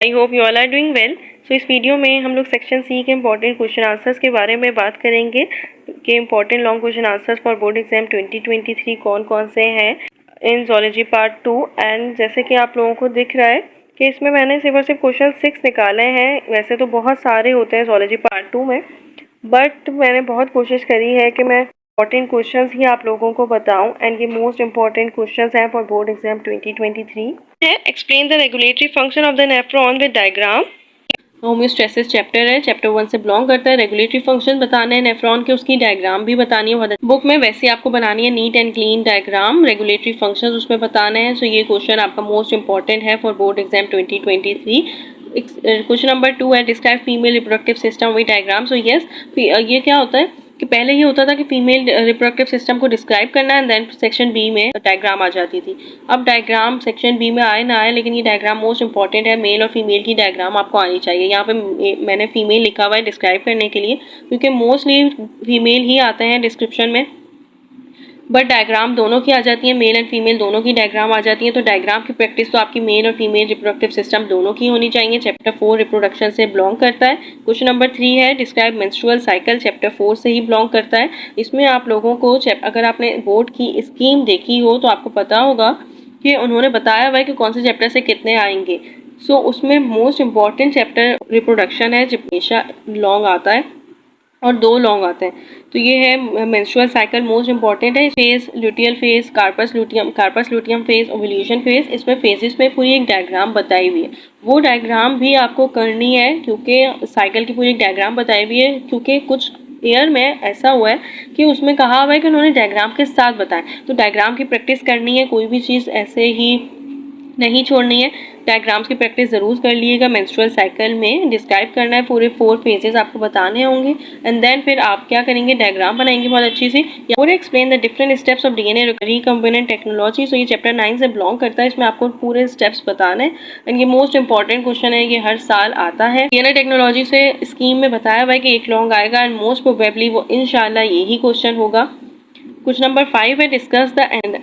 I hope you all are doing well. So इस video में हम लोग सेक्शन सी के इम्पॉर्टेंट क्वेश्चन आंसर्स के बारे में बात करेंगे कि important long question answers for board exam 2023 कौन कौन से हैं इन जोलॉजी पार्ट 2। एंड जैसे कि आप लोगों को दिख रहा है कि इसमें मैंने सिर्फ और सिर्फ क्वेश्चन 6 निकाले हैं। वैसे तो बहुत सारे होते हैं जोलॉजी पार्ट 2 में, बट मैंने बहुत कोशिश करी है कि मैं इम्पॉर्टेंट क्वेश्चंस ही आप लोगों को बताऊं। एंड ये मोस्ट इम्पॉर्टेंट क्वेश्चंस हैं फॉर बोर्ड एग्जाम 2023 है। Explain the regulatory function of the nephron with diagram. Homeostasis chapter है, चैप्टर 1 से बिलोंग करता है। रेगुलेटरी फंक्शन बताने हैं नेफ्रॉन के, उसकी डायग्राम भी बतानी है। बुक में वैसे आपको बनानी है neat and clean diagram, regulatory functions उसमें बताने हैं। सो ये क्वेश्चन आपका मोस्ट इंपॉर्टेंट है for board exam 2023। Question number 2 है describe female reproductive system with diagram. So yes, ये क्या होता है कि पहले ये होता था कि फीमेल रिप्रोडक्टिव सिस्टम को डिस्क्राइब करना है, देन सेक्शन बी में डायग्राम आ जाती थी। अब डायग्राम सेक्शन बी में आए ना आए, लेकिन ये डायग्राम मोस्ट इंपॉर्टेंट है। मेल और फीमेल की डायग्राम आपको आनी चाहिए। यहाँ पे मैंने फीमेल लिखा हुआ है डिस्क्राइब करने के लिए, क्योंकि मोस्टली फीमेल ही आते हैं डिस्क्रिप्शन में, बट डायग्राम दोनों की आ जाती है, मेल एंड फीमेल दोनों की डायग्राम आ जाती है। तो डायग्राम की प्रैक्टिस तो आपकी मेल और फीमेल रिप्रोडक्टिव सिस्टम दोनों की होनी चाहिए। चैप्टर 4 रिप्रोडक्शन से बिलोंग करता है। क्वेश्चन नंबर 3 है डिस्क्राइब मेंस्ट्रुअल साइकिल, चैप्टर 4 से ही बिलोंग करता है। इसमें आप लोगों को अगर आपने बोर्ड की स्कीम देखी हो तो आपको पता होगा कि उन्होंने बताया हुआ है कि कौन से चैप्टर से कितने आएंगे। सो उसमें मोस्ट इम्पॉर्टेंट चैप्टर रिप्रोडक्शन है, जो हमेशा लॉन्ग आता है और 2 लॉन्ग आते हैं। तो ये है मेंस्ट्रुअल साइकिल मोस्ट इंपॉर्टेंट है। Phase, luteal phase, corpus luteum phase, ovulation phase, इसमें फेजेस में पूरी एक डायग्राम बताई हुई है। वो डायग्राम भी आपको करनी है, क्योंकि साइकिल की पूरी एक डायग्राम बताई हुई है। क्योंकि कुछ ईयर में ऐसा हुआ है कि उसमें कहा हुआ है कि उन्होंने डायग्राम के साथ बताया, तो डायग्राम की प्रैक्टिस करनी है। कोई भी चीज़ ऐसे ही नहीं छोड़नी है, डायग्राम्स की प्रैक्टिस ज़रूर कर लीजिएगा। मेंस्ट्रुअल साइकिल में डिस्क्राइब करना है, पूरे 4 फेजेस आपको बताने होंगे, एंड देन फिर आप क्या करेंगे, डायग्राम बनाएंगे बहुत अच्छी सी। पूरे explain the different steps of DNA recombinant technology. So ये चैप्टर 9 से बिलोंग करता है, इसमें आपको पूरे स्टेप्स बताने हैं। एंड ये मोस्ट इंपॉर्टेंट क्वेश्चन है, ये हर साल आता है। डीएनए टेक्नोलॉजी से स्कीम में बताया हुआ है कि एक लॉन्ग आएगा, एंड मोस्ट प्रोबेबली वो इंशाल्लाह यही क्वेश्चन होगा। कुछ नंबर 5 है discuss the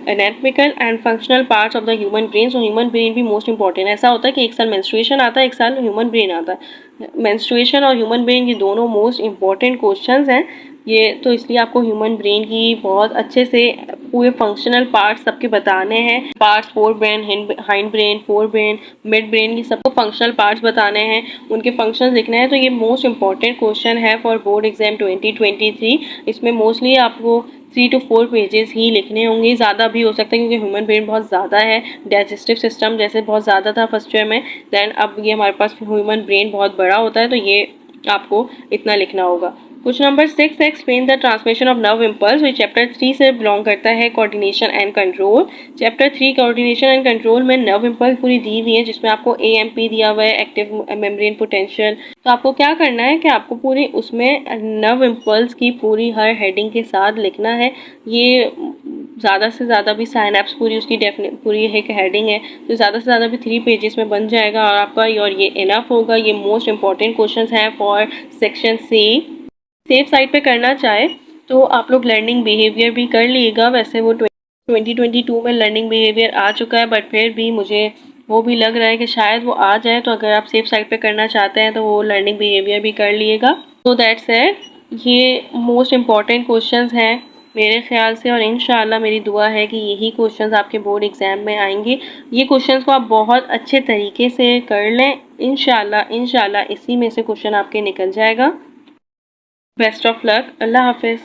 anatomical and functional parts of the human brain. So human brain भी मोस्ट इंपॉर्टेंट है। ऐसा होता है कि एक साल मेंस्ट्रुएशन आता है, एक साल ह्यूमन ब्रेन आता है। मेंस्ट्रुएशन और ह्यूमन ब्रेन ये दोनों मोस्ट इंपॉर्टेंट क्वेश्चंस हैं। ये तो इसलिए आपको ह्यूमन ब्रेन की बहुत अच्छे से पूरे फंक्शनल पार्ट्स सबके बताने हैं। Parts, fore brain, hind brain, fore brain, mid brain, ये सबको फंक्शनल पार्ट्स बताने हैं, उनके फंक्शंस लिखने हैं। तो ये मोस्ट इंपॉर्टेंट क्वेश्चन है फॉर बोर्ड एग्जाम 2023। इसमें मोस्टली आपको 3 to 4 पेजेस ही लिखने होंगे, ज़्यादा भी हो सकता है क्योंकि ह्यूमन ब्रेन बहुत ज़्यादा है। डाइजेस्टिव सिस्टम जैसे बहुत ज़्यादा था फर्स्ट ईयर में, दैन अब ये हमारे पास ह्यूमन ब्रेन बहुत बड़ा होता है, तो ये आपको इतना लिखना होगा। क्वेश्चन नंबर 6 है explain the transmission of nerve impulse. ये चैप्टर 3 से बिलोंग करता है, coordination and control. Chapter 3 coordination and control में नर्व इम्पल्स पूरी दी हुई है, जिसमें आपको एएमपी दिया हुआ है, एक्टिव मेम्ब्रेन पोटेंशियल। तो आपको क्या करना है कि आपको पूरी उसमें नर्व इम्पल्स की पूरी हर हेडिंग के साथ लिखना है। ये ज़्यादा से ज़्यादा भी साइनैप्स पूरी उसकी पूरी एक हेडिंग है, तो ज़्यादा से ज़्यादा भी 3 पेजेस में बन जाएगा और आपका, और ये इनफ होगा। ये मोस्ट इंपॉर्टेंट क्वेश्चंस हैं for section C. Safe side पे करना चाहे तो आप लोग लर्निंग बिहेवियर भी कर लीजिएगा। वैसे वो 2022 में लर्निंग बिहेवियर आ चुका है, बट फिर भी मुझे वो भी लग रहा है कि शायद वो आ जाए, तो अगर आप सेफ साइड पे करना चाहते हैं तो वो लर्निंग बिहेवियर भी कर लीजिएगा। तो दैट्स इट, ये मोस्ट इम्पॉर्टेंट क्वेश्चंस हैं मेरे ख्याल से, और इंशाल्लाह मेरी दुआ है कि यही क्वेश्चंस आपके बोर्ड एग्जाम में आएंगे। ये क्वेश्चंस को आप बहुत अच्छे तरीके से कर लें, इंशाल्लाह इसी में से क्वेश्चन आपके निकल जाएगा। बेस्ट ऑफ लक, अल्लाह हाफिज़।